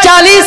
40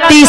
30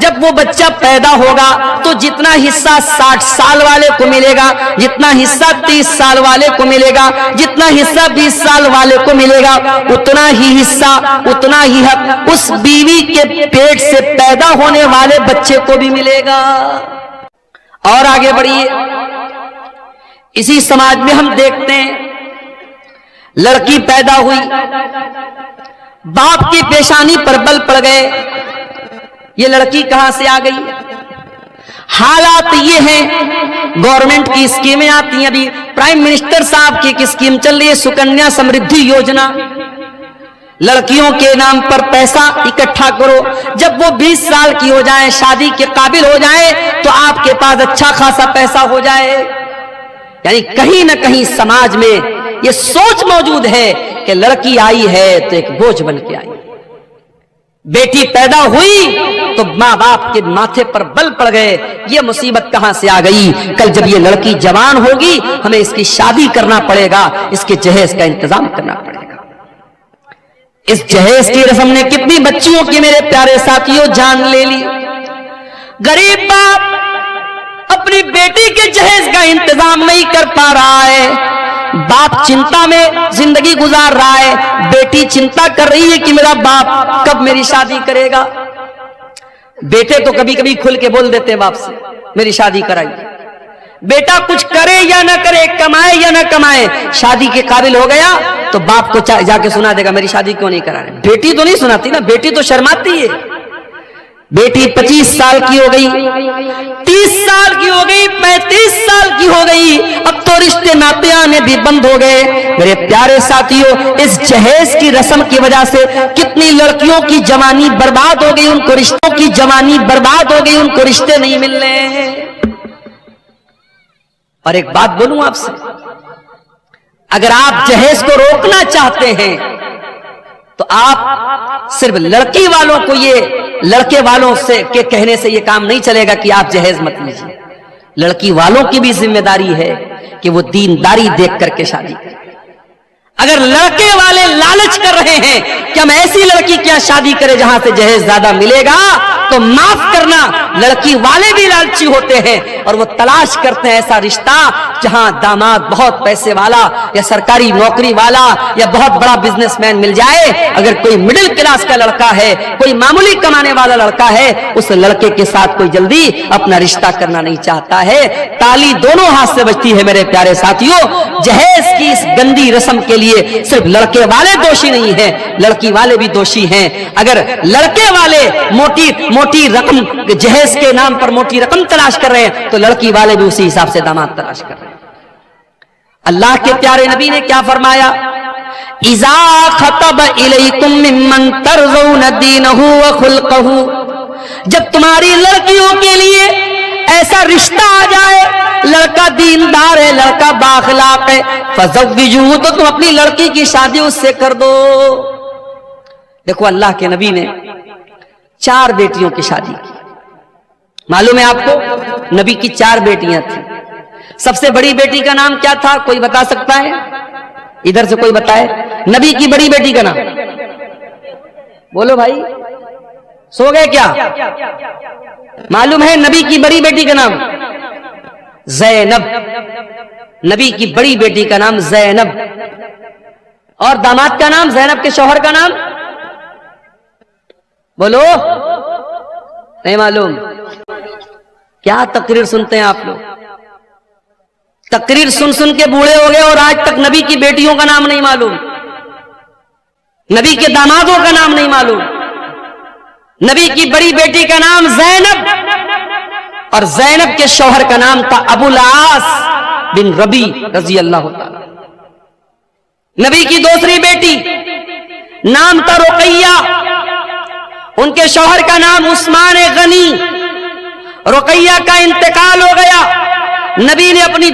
جب وہ بچہ پیدا ہوگا تو جتنا حصہ 60 سال والے کو ملے گا، جتنا حصہ 30 سال والے کو ملے گا، جتنا حصہ 20 سال والے کو ملے گا، اتنا ہی حصہ، اتنا ہی حق اس بیوی کے پیٹ سے پیدا ہونے والے بچے کو بھی ملے گا۔ اور آگے بڑھیے، اسی سماج میں ہم دیکھتے ہیں لڑکی پیدا ہوئی، باپ کی پیشانی پر بل پڑ گئے، یہ لڑکی کہاں سے آ گئی؟ حالات یہ ہیں، گورنمنٹ کی اسکیمیں آتی ہیں، ابھی پرائم منسٹر صاحب کی ایک اسکیم چل رہی ہے سکنیا سمردھی یوجنا، لڑکیوں کے نام پر پیسہ اکٹھا کرو، جب وہ 20 سال کی ہو جائیں، شادی کے قابل ہو جائیں تو آپ کے پاس اچھا خاصا پیسہ ہو جائے۔ یعنی کہیں نہ کہیں سماج میں یہ سوچ موجود ہے کہ لڑکی آئی ہے تو ایک بوجھ بن کے آئی، بیٹی پیدا ہوئی تو ماں باپ کے ماتھے پر بل پڑ گئے، یہ مصیبت کہاں سے آ گئی؟ کل جب یہ لڑکی جوان ہوگی ہمیں اس کی شادی کرنا پڑے گا، اس کے جہیز کا انتظام کرنا پڑے گا۔ اس جہیز کی رسم نے کتنی بچیوں کی میرے پیارے ساتھیوں جان لے لی۔ غریب باپ اپنی بیٹی کے جہیز کا انتظام نہیں کر پا رہا ہے، باپ چنتا میں زندگی گزار رہا ہے، بیٹی چنتا کر رہی ہے کہ میرا باپ کب میری شادی کرے گا۔ بیٹے تو کبھی کبھی کھل کے بول دیتے ہیں باپ سے میری شادی کرائیے، بیٹا کچھ کرے یا نہ کرے، کمائے یا نہ کمائے، شادی کے قابل ہو گیا تو باپ کو جا کے سنا دے گا میری شادی کیوں نہیں کرا رہے۔ بیٹی تو نہیں سناتی نا، بیٹی تو شرماتی ہے۔ بیٹی 25 سال کی ہو گئی، 30 سال کی ہو گئی، 35 سال کی ہو گئی، اب تو رشتے ناطے آنے بھی بند ہو گئے۔ میرے پیارے ساتھیوں، اس جہیز کی رسم کی وجہ سے کتنی لڑکیوں کی جوانی برباد ہو گئی، ان کو رشتوں کی جوانی برباد ہو گئی، ان کو رشتے نہیں مل رہے ہیں۔ اور ایک بات بولوں آپ سے، اگر آپ جہیز کو روکنا چاہتے ہیں تو آپ صرف لڑکی والوں کو لڑکے والوں سے کے کہنے سے یہ کام نہیں چلے گا کہ آپ جہیز مت لیجیے، لڑکی والوں کی بھی ذمہ داری ہے کہ وہ دینداری دیکھ کر کے شادی کریں۔ اگر لڑکے والے لالچ کر رہے ہیں کہ ہم ایسی لڑکی کیا شادی کریں جہاں سے جہیز زیادہ ملے گا، تو معاف کرنا، لڑکی والے بھی لالچی ہوتے ہیں اور وہ تلاش کرتے ہیں ایسا رشتہ جہاں داماد بہت پیسے والا یا سرکاری نوکری والا یا بہت بڑا بزنس مین مل جائے۔ اگر کوئی مڈل کلاس کا لڑکا ہے، کوئی معمولی کمانے والا لڑکا ہے، اس لڑکے کے ساتھ کوئی جلدی اپنا رشتہ کرنا نہیں چاہتا ہے۔ تالی دونوں ہاتھ سے بجتی ہے میرے پیارے ساتھیوں۔ جہیز کی اس گندی رسم کے لیے صرف لڑکے والے دوشی نہیں ہیں، لڑکی والے بھی دوشی ہیں۔ اگر لڑکے والے موٹی رقم جہیز کے نام پر موٹی رقم تلاش کر رہے ہیں تو لڑکی والے بھی اسی حساب سے داماد تلاش کر رہے ہیں۔ اللہ کے پیارے نبی نے کیا فرمایا؟ اذا خطب الیکم ممن ترضون دینہ وخلقہ، جب تمہاری لڑکیوں کے لیے ایسا رشتہ آ جائے، لڑکا دیندار ہے، لڑکا بااخلاق ہے، فزوجوہ، تو تم اپنی لڑکی کی شادی اس سے کر دو۔ دیکھو اللہ کے نبی نے 4 بیٹیوں کی شادی کی، معلوم ہے آپ کو نبی کی 4 بیٹیاں تھیں۔ سب سے بڑی بیٹی کا نام کیا تھا؟ کوئی بتا سکتا ہے؟ ادھر سے کوئی بتائے نبی کی بڑی بیٹی کا نام، بولو بھائی، سو گئے کیا؟ معلوم ہے نبی کی بڑی بیٹی کا نام زینب، نبی کی بڑی بیٹی کا نام زینب، اور داماد کا نام، زینب کے شوہر کا نام بولو، نہیں معلوم؟ کیا تقریر سنتے ہیں آپ لوگ؟ تقریر سن سن کے بوڑھے ہو گئے اور آج تک نبی کی بیٹیوں کا نام نہیں معلوم، نبی کے دامادوں کا نام نہیں معلوم۔ نبی کی بڑی بیٹی کا نام زینب، اور زینب کے شوہر کا نام تھا ابو العاص بن ربی رضی اللہ تعالی۔ نبی کی دوسری بیٹی نام تھا رقیہ، ان کے شوہر کا نام عثمان غنی۔ رقیہ کا انتقال ہو گیا، نبی نے اپنی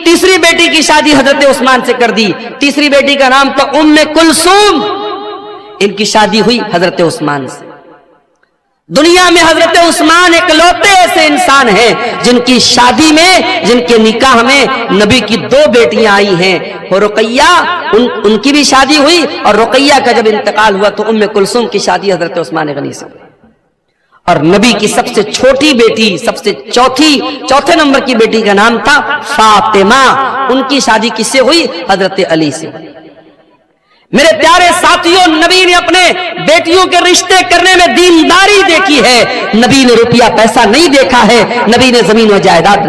تیسری بیٹی کی شادی حضرت عثمان سے کر دی، تیسری بیٹی کا نام تھا ام کلثوم، ان کی شادی ہوئی حضرت عثمان سے۔ دنیا میں حضرت عثمان اکلوتے ایسے انسان ہیں جن کی شادی میں، جن کے نکاح میں نبی کی 2 بیٹیاں آئی ہیں، اور رقیہ ان کی بھی شادی ہوئی، اور رقیہ کا جب انتقال ہوا تو ام کلثوم کی شادی حضرت عثمان غنی سے ہوئی۔ اور نبی کی سب سے چھوٹی بیٹی سب سے چوتھے نمبر کی بیٹی کا نام تھا فاطمہ. ان کی شادی کس سے ہوئی؟ حضرت علی سے. میرے پیارے ساتھیوں، نبی نے اپنے بیٹیوں کے رشتے کرنے میں دینداری دیکھی ہے. نبی نے روپیہ پیسہ نہیں دیکھا ہے، نبی نے زمین و جائیداد نہیں